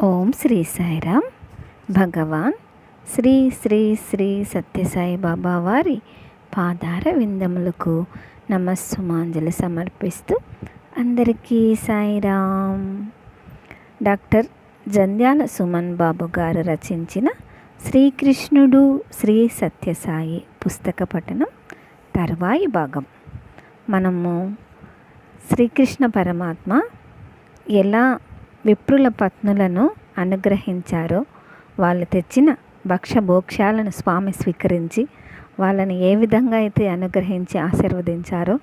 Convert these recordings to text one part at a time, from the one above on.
ఓం శ్రీ సాయిరామ్. భగవాన్ శ్రీ శ్రీ శ్రీ సత్యసాయి బాబా వారి పాదార విందములకు నమస్సుమాంజలి సమర్పిస్తూ అందరికీ సాయిరామ్. డాక్టర్ జంధ్యాల సుమన్ బాబు గారు రచించిన శ్రీకృష్ణుడు శ్రీ సత్యసాయి పుస్తక పఠనం తర్వాయి భాగం. మనము శ్రీకృష్ణ పరమాత్మ ఎలా విప్రుల పత్నులను అనుగ్రహించారో, వాళ్ళు తెచ్చిన భక్షభోక్ష్యాలను స్వామి స్వీకరించి వాళ్ళని ఏ విధంగా అయితే అనుగ్రహించి ఆశీర్వదించారో,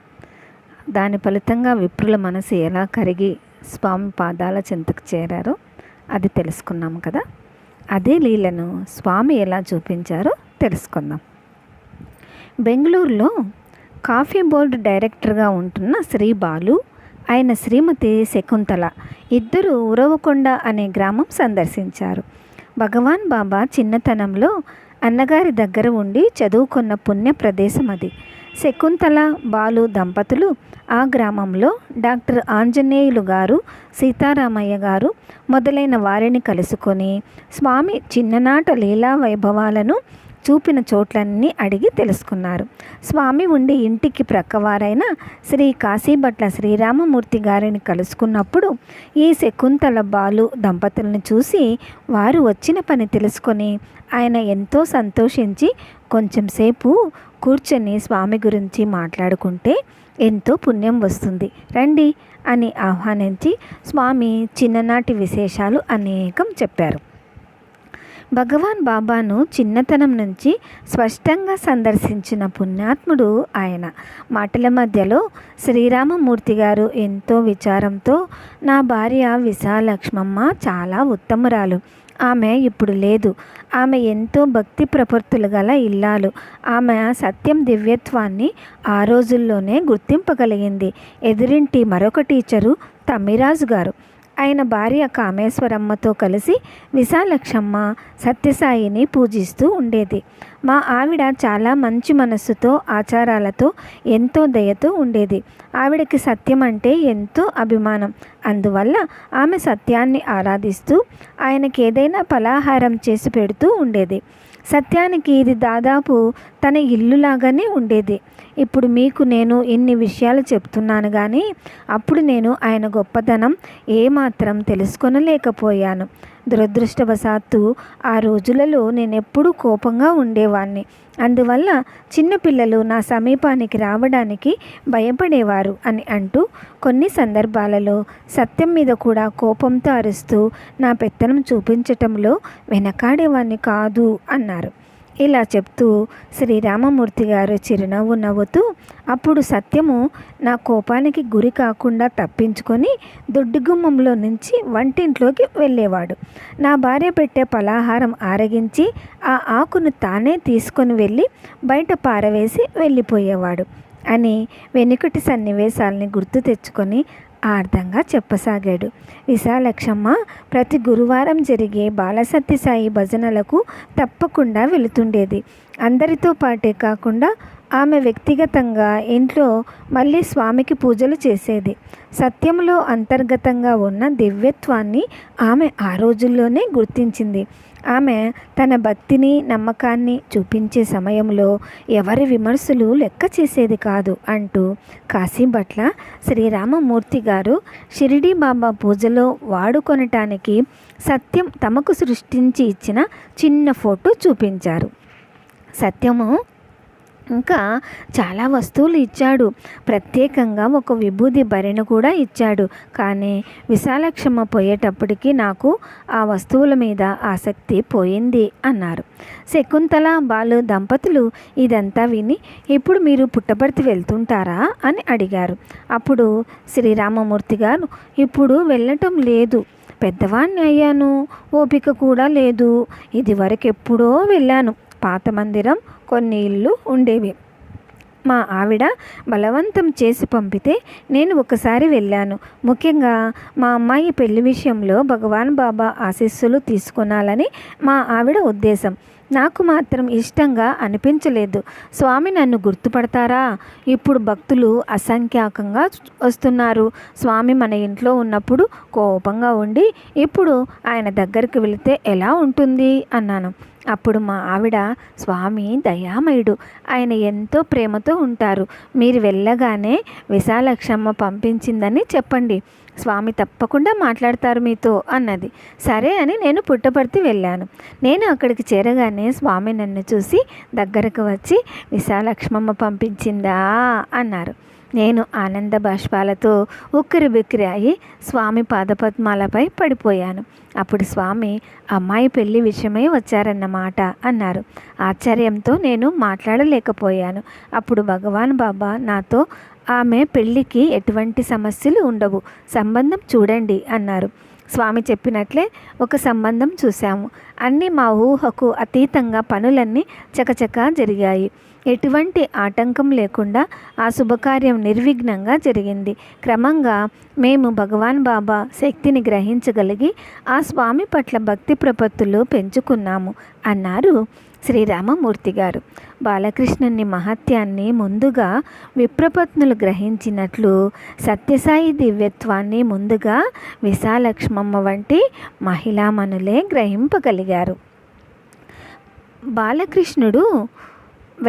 దాని ఫలితంగా విప్రుల మనసు ఎలా కరిగి స్వామి పాదాల చెంతకు చేరారో అది తెలుసుకున్నాం కదా. అదే లీలను స్వామి ఎలా చూపించారో తెలుసుకుందాం. బెంగళూరులో కాఫీ బోర్డు డైరెక్టర్గా ఉంటున్న శ్రీ బాలు, ఆయన శ్రీమతి శకుంతల ఇద్దరు ఉరవకొండ అనే గ్రామం సందర్శించారు. భగవాన్ బాబా చిన్నతనంలో అన్నగారి దగ్గర ఉండి చదువుకున్న పుణ్య ప్రదేశం అది. శకుంతల బాలు దంపతులు ఆ గ్రామంలో డాక్టర్ ఆంజనేయులు గారు, సీతారామయ్య గారు మొదలైన వారిని కలుసుకొని స్వామి చిన్ననాట లీలా వైభవాలను చూపిన చోట్లన్నీ అడిగి తెలుసుకున్నారు. స్వామి ఉండి ఇంటికి ప్రక్కవారైన శ్రీ కాశీభట్ల శ్రీరామమూర్తి గారిని కలుసుకున్నప్పుడు ఈ శకుంతల బాలు దంపతులను చూసి వారు వచ్చిన పని తెలుసుకొని ఆయన ఎంతో సంతోషించి కొంచెం సేపు కూర్చొని స్వామి గురించి మాట్లాడుకుంటే ఎంతో పుణ్యం వస్తుంది, రండి అని ఆహ్వానించి స్వామి చిన్ననాటి విశేషాలు అనేకం చెప్పారు. భగవాన్ బాబాను చిన్నతనం నుంచి స్పష్టంగా సందర్శించిన పుణ్యాత్ముడు ఆయన. మాటల మధ్యలో శ్రీరామమూర్తి గారు ఎంతో విచారంతో, నా భార్య విశాలక్ష్మమ్మ చాలా ఉత్తమురాలు, ఆమె ఇప్పుడు లేదు. ఆమె ఎంతో భక్తి ప్రపత్తులు గల ఇల్లాలు. ఆమె సత్యం దివ్యత్వాన్ని ఆ రోజుల్లోనే గుర్తింపగలిగింది. ఎదురింటి మరొక టీచరు తమ్మిరాజు గారు, ఆయన భార్య కామేశ్వరమ్మతో కలిసి విశాలక్షమ్మ సత్యసాయిని పూజిస్తూ ఉండేది. మా ఆవిడ చాలా మంచి మనస్సుతో, ఆచారాలతో, ఎంతో దయతో ఉండేది. ఆవిడకి సత్యం అంటే ఎంతో అభిమానం. అందువల్ల ఆమె సత్యాన్ని ఆరాధిస్తూ ఆయనకి ఏదైనా పలహారం చేసి పెడుతూ ఉండేది. సత్యానికి ఇది దాదాపు తన ఇల్లులాగానే ఉండేది. ఇప్పుడు మీకు నేను ఇన్ని విషయాలు చెప్తున్నాను, కానీ అప్పుడు నేను ఆయన గొప్పతనం ఏమాత్రం తెలుసుకొనలేకపోయాను. దురదృష్టవశాత్తు ఆ రోజులలో నేనెప్పుడూ కోపంగా ఉండేవాణ్ణి. అందువల్ల చిన్నపిల్లలు నా సమీపానికి రావడానికి భయపడేవారు అని అంటూ కొన్ని సందర్భాలలో సత్యం మీద కూడా కోపంతో అరుస్తూ నా పెత్తనం చూపించటంలో వెనకాడేవాణ్ణి కాదు అన్నారు. ఇలా చెప్తూ శ్రీరామమూర్తి గారు చిరునవ్వు నవ్వుతూ, అప్పుడు సత్యము నా కోపానికి గురి కాకుండా తప్పించుకొని దొడ్డిగుమ్మంలో నుంచి వంటింట్లోకి వెళ్ళేవాడు. నా భార్య పెట్టే పలహారం ఆరగించి ఆ ఆకును తానే తీసుకొని వెళ్ళి బయట పారవేసి వెళ్ళిపోయేవాడు అని వెనుకటి సన్నివేశాలని గుర్తు తెచ్చుకొని ఆర్థంగా చెప్పసాగాడు. విశాలక్షమ్మ ప్రతి గురువారం జరిగే బాలసత్యసాయి భజనలకు తప్పకుండా వెళుతుండేది. అందరితో పాటే కాకుండా ఆమె వ్యక్తిగతంగా ఇంట్లో మళ్ళీ స్వామికి పూజలు చేసేది. సత్యంలో అంతర్గతంగా ఉన్న దివ్యత్వాన్ని ఆమె ఆ రోజుల్లోనే గుర్తించింది. ఆమె తన భక్తిని, నమ్మకాన్ని చూపించే సమయంలో ఎవరి విమర్శలు లెక్క చేసేది కాదు అంటూ కాశీభట్ల శ్రీరామమూర్తి గారు షిరిడీ బాబా పూజలో వాడుకొనటానికి సత్యం తమకు సృష్టించి ఇచ్చిన చిన్న ఫోటో చూపించారు. సత్యము ఇంకా చాలా వస్తువులు ఇచ్చాడు. ప్రత్యేకంగా ఒక విభూది భరిణ కూడా ఇచ్చాడు. కానీ విశాలక్షమ్మ పోయేటప్పటికి నాకు ఆ వస్తువుల మీద ఆసక్తి పోయింది అన్నారు. శకుంతల బాలు దంపతులు ఇదంతా విని, ఇప్పుడు మీరు పుట్టపర్తి వెళ్తుంటారా అని అడిగారు. అప్పుడు శ్రీరామమూర్తి గారు, ఇప్పుడు వెళ్ళటం లేదు, పెద్దవాణ్ణి అయ్యాను, ఓపిక కూడా లేదు. ఇది వరకు ఎప్పుడో వెళ్ళాను. పాత మందిరం, కొన్ని ఇళ్ళు ఉండేవి. మా ఆవిడ బలవంతం చేసి పంపితే నేను ఒకసారి వెళ్ళాను. ముఖ్యంగా మా అమ్మాయి పెళ్లి విషయంలో భగవాన్ బాబా ఆశీస్సులు తీసుకొనాలని మా ఆవిడ ఉద్దేశం. నాకు మాత్రం ఇష్టంగా అనిపించలేదు. స్వామి నన్ను గుర్తుపడతారా? ఇప్పుడు భక్తులు అసంఖ్యాకంగా వస్తున్నారు. స్వామి మన ఇంట్లో ఉన్నప్పుడు కోపంగా ఉండి ఇప్పుడు ఆయన దగ్గరికి వెళితే ఎలా ఉంటుంది అన్నాను. అప్పుడు మా ఆవిడ, స్వామి దయామయుడు, ఆయన ఎంతో ప్రేమతో ఉంటారు. మీరు వెళ్ళగానే విశాలక్షమ్మ పంపించిందని చెప్పండి. స్వామి తప్పకుండా మాట్లాడతారు మీతో అన్నది. సరే అని నేను పుట్టపర్తి వెళ్ళాను. నేను అక్కడికి చేరగానే స్వామి నన్ను చూసి దగ్గరకు వచ్చి, విశాలక్ష్మమ్మ పంపించిందా అన్నారు. నేను ఆనంద బాష్పాలతో ఉక్కిరిబిక్కిరి అయి స్వామి పాదపద్మాలపై పడిపోయాను. అప్పుడు స్వామి, అమ్మాయి పెళ్లి విషయమై వచ్చారన్నమాట అన్నారు. ఆశ్చర్యంతో నేను మాట్లాడలేకపోయాను. అప్పుడు భగవాన్ బాబా నాతో, ఆమె పెళ్ళికి ఎటువంటి సమస్యలు ఉండవు, సంబంధం చూడండి అన్నారు. స్వామి చెప్పినట్లే ఒక సంబంధం చూశాము. అన్నీ మా ఊహకు అతీతంగా పనులన్నీ చకచకా జరిగాయి. ఎటువంటి ఆటంకం లేకుండా ఆ శుభకార్యం నిర్విఘ్నంగా జరిగింది. క్రమంగా మేము భగవాన్ బాబా శక్తిని గ్రహించగలిగి ఆ స్వామి పట్ల భక్తి ప్రపత్తులు పెంచుకున్నాము అన్నారు శ్రీరామమూర్తి గారు. బాలకృష్ణుని మహత్యాన్ని ముందుగా విప్రపత్నులు గ్రహించినట్లు సత్యసాయి దివ్యత్వాన్ని ముందుగా విశాలక్ష్మమ్మ వంటి మహిళామణులే గ్రహింపగలిగారు. బాలకృష్ణుడు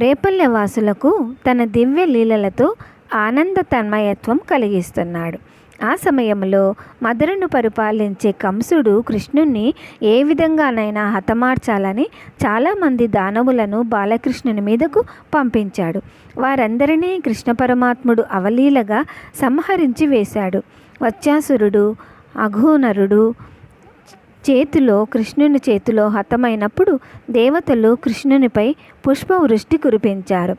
రేపల్లె వాసులకు తన దివ్య లీలలతో ఆనంద తన్మయత్వం కలిగిస్తున్నాడు. ఆ సమయంలో మధురను పరిపాలించే కంసుడు కృష్ణుణ్ణి ఏ విధంగానైనా హతమార్చాలని చాలామంది దానవులను బాలకృష్ణుని మీదకు పంపించాడు. వారందరినీ కృష్ణ పరమాత్ముడు అవలీలగా సంహరించి వేశాడు. వత్సాసురుడు, అఘోనరుడు కృష్ణుని చేతిలో హతమైనప్పుడు దేవతలు కృష్ణునిపై పుష్పవృష్టి కురిపించారు.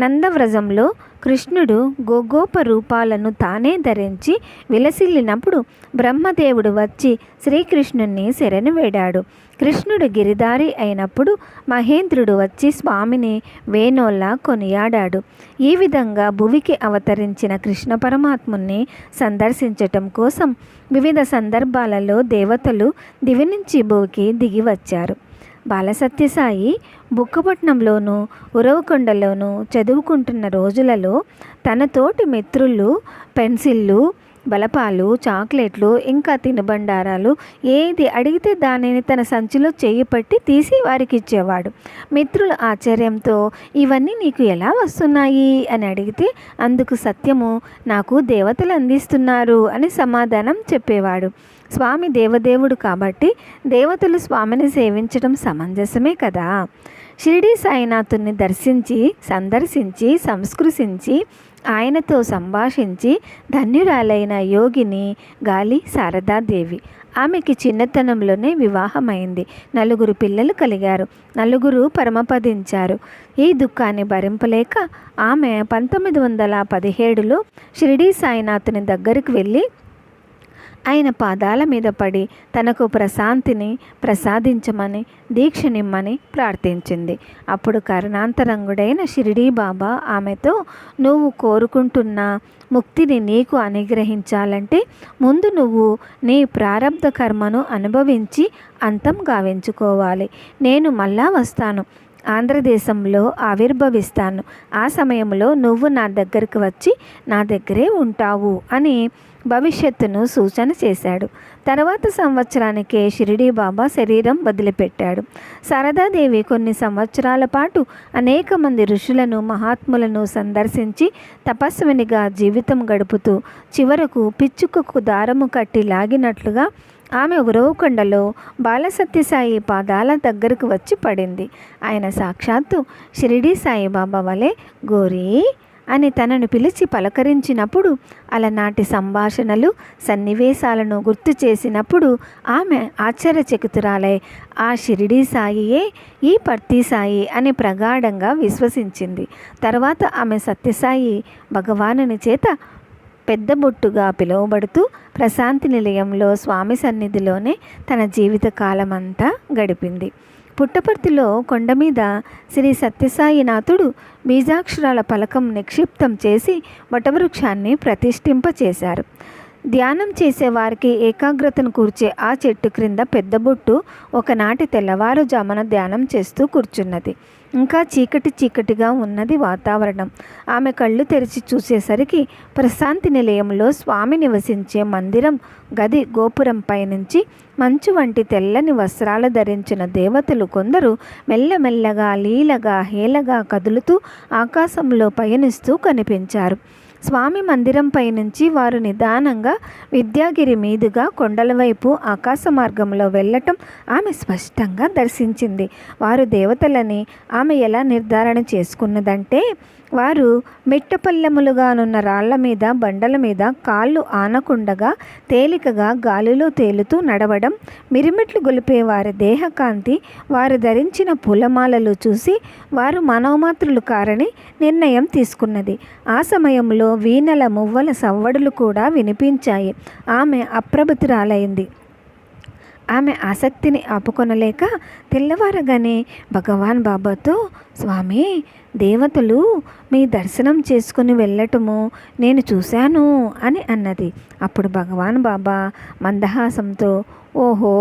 నందవ్రజంలో కృష్ణుడు గోగోప రూపాలను తానే ధరించి విలసిల్లినప్పుడు బ్రహ్మదేవుడు వచ్చి శ్రీకృష్ణుణ్ణి శరణు వేడాడు. కృష్ణుడు గిరిదారి అయినప్పుడు మహేంద్రుడు వచ్చి స్వామిని వేణోల్లా కొనియాడాడు. ఈ విధంగా భువికి అవతరించిన కృష్ణ పరమాత్ముని సందర్శించటం కోసం వివిధ సందర్భాలలో దేవతలు దివి నుంచి భూకి దిగి వచ్చారు. బాలసత్యసాయి బుక్కపట్నంలోనూ ఉరవకొండలోనూ చదువుకుంటున్న రోజులలో తన తోటి మిత్రులు పెన్సిళ్ళు, బలపాలు, చాక్లెట్లు, ఇంకా తినుబండారాలు ఏది అడిగితే దానిని తన సంచిలో చేయి పట్టి తీసి వారికి ఇచ్చేవాడు. మిత్రుల ఆశ్చర్యంతో, ఇవన్నీ నీకు ఎలా వస్తున్నాయి అని అడిగితే అందుకు సత్యము, నాకు దేవతలు అందిస్తున్నారు అని సమాధానం చెప్పేవాడు. స్వామి దేవదేవుడు కాబట్టి దేవతలు స్వామిని సేవించడం సమంజసమే కదా. షిరిడీ సాయినాథుని సందర్శించి సంస్కృతించి ఆయనతో సంభాషించి ధన్యురాలైన యోగిని గాలి శారదాదేవి. ఆమెకి చిన్నతనంలోనే వివాహమైంది. 4 పిల్లలు కలిగారు. 4 పరమపదించారు. ఈ దుఃఖాన్ని భరింపలేక ఆమె 1917లో షిరిడీ సాయినాథుని దగ్గరికి వెళ్ళి ఆయన పాదాల మీద పడి తనకు ప్రశాంతిని ప్రసాదించమని దీక్షనిమ్మని ప్రార్థించింది. అప్పుడు కరుణాంతరంగుడైన షిరిడీ బాబా ఆమెతో, నువ్వు కోరుకుంటున్న ముక్తిని నీకు అనుగ్రహించాలంటే ముందు నువ్వు నీ ప్రారబ్ధ కర్మను అనుభవించి అంతం గావించుకోవాలి. నేను మళ్ళా వస్తాను, ఆంధ్రదేశంలో ఆవిర్భవిస్తాను. ఆ సమయంలో నువ్వు నా దగ్గరికి వచ్చి నా దగ్గరే ఉంటావు అని భవిష్యత్తును సూచన చేశాడు. తర్వాత సంవత్సరానికే షిరిడీ బాబా శరీరం వదిలిపెట్టాడు. శారదాదేవి కొన్ని సంవత్సరాల పాటు అనేక మంది ఋషులను, మహాత్ములను సందర్శించి తపస్వినిగా జీవితం గడుపుతూ చివరకు పిచ్చుకకు దారము కట్టి లాగినట్లుగా ఆమె ఉరవకొండలో బాలసత్యసాయి పాదాల దగ్గరకు వచ్చి పడింది. ఆయన సాక్షాత్తు షిరిడీ సాయిబాబా వలె గోరీ అని తనను పిలిచి పలకరించినప్పుడు, అలనాటి సంభాషణలు, సన్నివేశాలను గుర్తు చేసినప్పుడు ఆమె ఆశ్చర్యచకితురాలై ఆ షిరిడీ సాయియే ఈ పర్తి సాయి అని ప్రగాఢంగా విశ్వసించింది. తర్వాత ఆమె సత్యసాయి భగవానుని చేత పెద్ద బొట్టుగా పిలువబడుతూ ప్రశాంతి నిలయంలో స్వామి సన్నిధిలోనే తన జీవిత కాలమంతా గడిపింది. పుట్టపర్తిలో కొండ మీద శ్రీ సత్యసాయినాథుడు బీజాక్షరాల పలకం నిక్షిప్తం చేసి వటవృక్షాన్ని ప్రతిష్ఠింపచేశారు. ధ్యానం చేసేవారికి ఏకాగ్రతను కూర్చే ఆ చెట్టు క్రింద పెద్ద బొట్టు ఒకనాటి తెల్లవారుజామున ధ్యానం చేస్తూ కూర్చున్నది. ఇంకా చీకటిగా ఉన్నది వాతావరణం. ఆమె కళ్ళు తెరిచి చూసేసరికి ప్రశాంతి నిలయంలో స్వామి నివసించే మందిరం గది గోపురంపై నుంచి మంచు వంటి తెల్లని వస్త్రాలు ధరించిన దేవతలు కొందరు మెల్లమెల్లగా లీలగా హేళగా కదులుతూ ఆకాశంలో పయనిస్తూ కనిపించారు. స్వామి మందిరంపై నుంచి వారు నిదానంగా విద్యాగిరి మీదుగా కొండల వైపు ఆకాశ మార్గంలో వెళ్ళటం ఆమె స్పష్టంగా దర్శించింది. వారు దేవతలని ఆమె ఎలా నిర్ధారణ చేసుకున్నదంటే, వారు మిట్టపల్లెములుగానున్న రాళ్ల మీద బండల మీద కాళ్ళు ఆనకుండగా తేలికగా గాలిలో తేలుతూ నడవడం, మిరిమిట్లు గొలిపే వారి దేహకాంతి, వారు ధరించిన పూలమాలలు చూసి వారు మనోమాతృలు కారని నిర్ణయం తీసుకున్నది. ఆ సమయంలో వీణల మువ్వల సవ్వడులు కూడా వినిపించాయి. ఆమె అప్రభుతురాలైంది. ఆమె ఆసక్తిని ఆపుకొనలేక తెల్లవారగానే భగవాన్ బాబాతో, స్వామి, దేవతలు మీ దర్శనం చేసుకుని వెళ్ళటము నేను చూశాను అని అన్నది. అప్పుడు భగవాన్ బాబా మందహాసంతో, ఓహో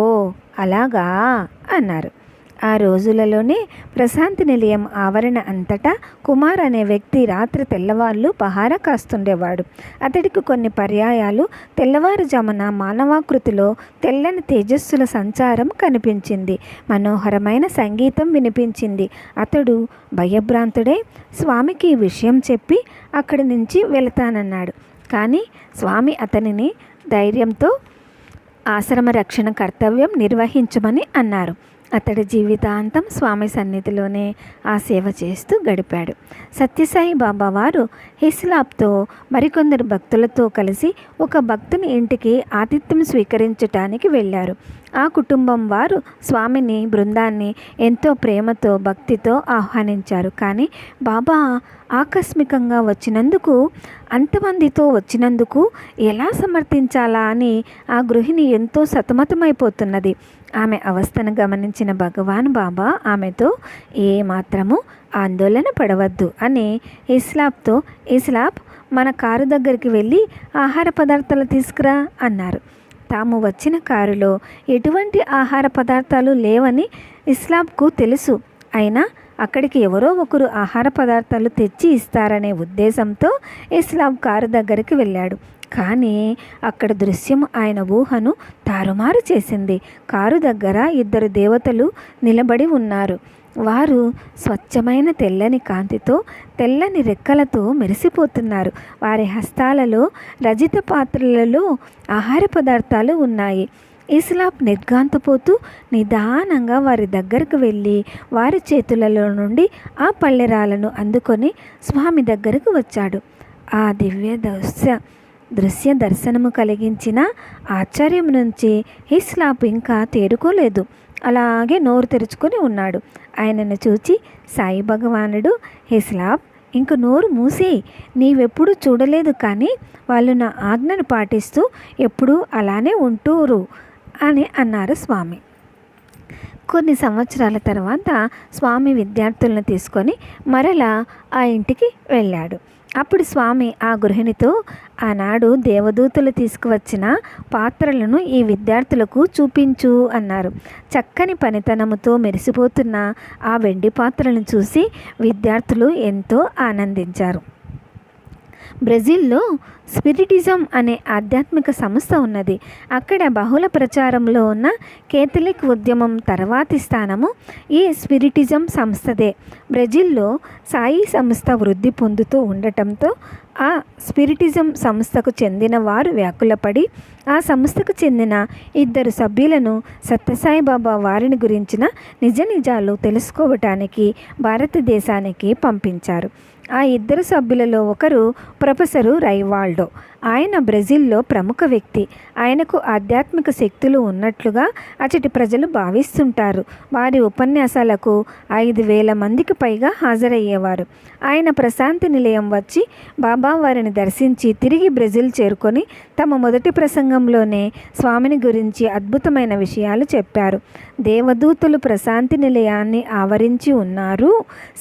అలాగా అన్నారు. ఆ రోజులలోనే ప్రశాంతి నిలయం ఆవరణ అంతటా కుమార్ అనే వ్యక్తి రాత్రి తెల్లవాళ్ళు పహారా కాస్తుండేవాడు. అతడికి కొన్ని పర్యాయాలు తెల్లవారుజామున మానవాకృతిలో తెల్లని తేజస్సుల సంచారం కనిపించింది. మనోహరమైన సంగీతం వినిపించింది. అతడు భయభ్రాంతుడై స్వామికి ఈ విషయం చెప్పి అక్కడి నుంచి వెళతానన్నాడు. కానీ స్వామి అతనిని ధైర్యంతో ఆశ్రమ రక్షణ కర్తవ్యం నిర్వహించమని అన్నారు. అతడి జీవితాంతం స్వామి సన్నిధిలోనే ఆ సేవ చేస్తూ గడిపాడు. సత్యసాయి బాబా వారు హిస్లాప్తో మరికొందరు భక్తులతో కలిసి ఒక భక్తుని ఇంటికి ఆతిథ్యం స్వీకరించటానికి వెళ్ళారు. ఆ కుటుంబం వారు స్వామిని బృందాన్ని ఎంతో ప్రేమతో భక్తితో ఆహ్వానించారు. కానీ బాబా ఆకస్మికంగా వచ్చినందుకు, అంతమందితో వచ్చినందుకు ఎలా సమర్థించాలా అని ఆ గృహిణి ఎంతో సతమతమైపోతున్నది. ఆమె అవస్థను గమనించిన భగవాన్ బాబా ఆమెతో, ఏమాత్రము ఆందోళన పడవద్దు అని ఇస్లాప్ మన కారు దగ్గరికి వెళ్ళి ఆహార పదార్థాలు తీసుకురా అన్నారు. తాము వచ్చిన కారులో ఎటువంటి ఆహార పదార్థాలు లేవని ఇస్లాంకు తెలుసు. అయినా అక్కడికి ఎవరో ఒకరు ఆహార పదార్థాలు తెచ్చి ఇస్తారనే ఉద్దేశంతో ఇస్లాం కారు దగ్గరికి వెళ్ళాడు. కానీ అక్కడ దృశ్యం ఆయన ఊహను తారుమారు చేసింది. కారు దగ్గర ఇద్దరు దేవతలు నిలబడి ఉన్నారు. వారు స్వచ్ఛమైన తెల్లని కాంతితో తెల్లని రెక్కలతో మెరిసిపోతున్నారు. వారి హస్తాలలో రజిత పాత్రలలో ఆహార పదార్థాలు ఉన్నాయి. ఇస్లాం నిర్ఘాంతపోతూ నిదానంగా వారి దగ్గరకు వెళ్ళి వారి చేతులలో నుండి ఆ పళ్ళెరాలను అందుకొని స్వామి దగ్గరకు వచ్చాడు. ఆ దివ్య దృశ్య దర్శనము కలిగించిన ఆశ్చర్యం నుంచి ఇస్లాం ఇంకా తేరుకోలేదు. అలాగే నోరు తెరుచుకొని ఉన్నాడు. ఆయనను చూచి సాయి భగవానుడు, ఇస్లాం, ఇంక నోరు మూసి, నీవెప్పుడు చూడలేదు కానీ వాళ్ళు నా ఆజ్ఞను పాటిస్తూ ఎప్పుడూ అలానే ఉంటూరు అని అన్నారు స్వామి. కొన్ని సంవత్సరాల తర్వాత స్వామి విద్యార్థులను తీసుకొని మరలా ఆ ఇంటికి వెళ్ళాడు. అప్పుడు స్వామి ఆ గృహిణితో, ఆనాడు దేవదూతలు తీసుకువచ్చిన పాత్రలను ఈ విద్యార్థులకు చూపించు అన్నారు. చక్కని పనితనముతో మెరిసిపోతున్న ఆ వెండి పాత్రలను చూసి విద్యార్థులు ఎంతో ఆనందించారు. బ్రెజిల్లో స్పిరిటిజం అనే ఆధ్యాత్మిక సంస్థ ఉన్నది. అక్కడ బహుళ ప్రచారంలో ఉన్న కేథలిక్ ఉద్యమం తర్వాతి స్థానము ఈ స్పిరిటిజం సంస్థదే. బ్రెజిల్లో సాయి సంస్థ వృద్ధి పొందుతూ ఉండటంతో ఆ స్పిరిటిజం సంస్థకు చెందిన వారు వ్యాకులపడి ఆ సంస్థకు చెందిన ఇద్దరు సభ్యులను సత్యసాయి బాబా వారిని గురించిన నిజ నిజాలు తెలుసుకోవటానికి భారతదేశానికి పంపించారు. ఆ ఇద్దరు సభ్యులలో ఒకరు ప్రొఫెసరు రైవాల్డో. ఆయన బ్రెజిల్లో ప్రముఖ వ్యక్తి. ఆయనకు ఆధ్యాత్మిక శక్తులు ఉన్నట్లుగా అచటి ప్రజలు భావిస్తుంటారు. వారి ఉపన్యాసాలకు 5,000 మందికి పైగా హాజరయ్యేవారు. ఆయన ప్రశాంతి నిలయం వచ్చి బాబా వారిని దర్శించి తిరిగి బ్రెజిల్ చేరుకొని తమ మొదటి ప్రసంగంలోనే స్వామిని గురించి అద్భుతమైన విషయాలు చెప్పారు. దేవదూతలు ప్రశాంతి నిలయాన్ని ఆవరించి ఉన్నారు.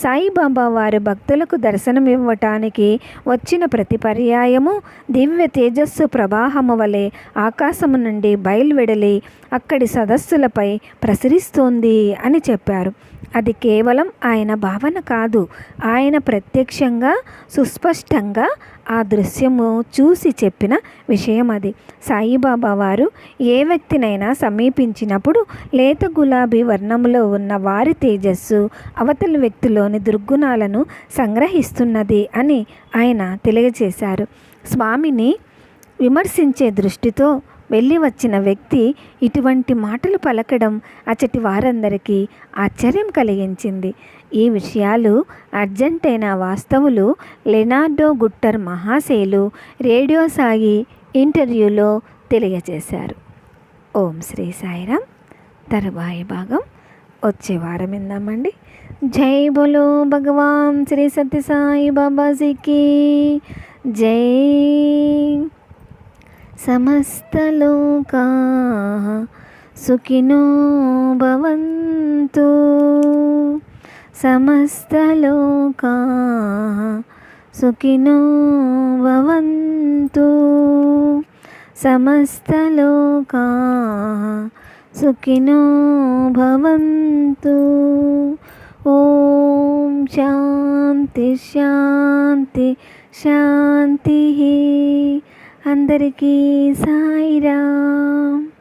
సాయిబాబా వారి భక్తులకు దర్శనమివ్వటానికి వచ్చిన ప్రతి పర్యాయము దివ్య దివ్య తేజస్సు ప్రవాహము వలె ఆకాశము నుండి బయలువెడలి అక్కడి సదస్సులపై ప్రసరిస్తోంది అని చెప్పారు. అది కేవలం ఆయన భావన కాదు, ఆయన ప్రత్యక్షంగా సుస్పష్టంగా ఆ దృశ్యము చూసి చెప్పిన విషయం అది. సాయిబాబా వారు ఏ వ్యక్తినైనా సమీపించినప్పుడు లేత గులాబీ వర్ణంలో ఉన్న వారి తేజస్సు అవతలి వ్యక్తిలోని దుర్గుణాలను సంగ్రహిస్తున్నది అని ఆయన తెలియజేశారు. స్వామిని విమర్శించే దృష్టితో వెళ్ళి వచ్చిన వ్యక్తి ఇటువంటి మాటలు పలకడం అచ్చటి వారందరికీ ఆశ్చర్యం కలిగించింది. ఈ విషయాలు అర్జెంటీనా వాస్తవులు లెనార్డో గుట్టర్ మహాశయులు రేడియో సాయి ఇంటర్వ్యూలో తెలియజేశారు. ఓం శ్రీ సాయిరామ్. తరువాయి భాగం వచ్చే వారం విందామండి. జై బోలో భగవాన్ శ్రీ సత్య సాయి బాబాజీకి జై. సమస్తలోకాః సుఖినో భవంతు. సమస్తలోకాః సుఖినో భవంతు. సమస్తలోకాః సుఖినో భవంతు. ఓం శాంతి శాంతి శాంతి. అందరికీ సాయిరామ్.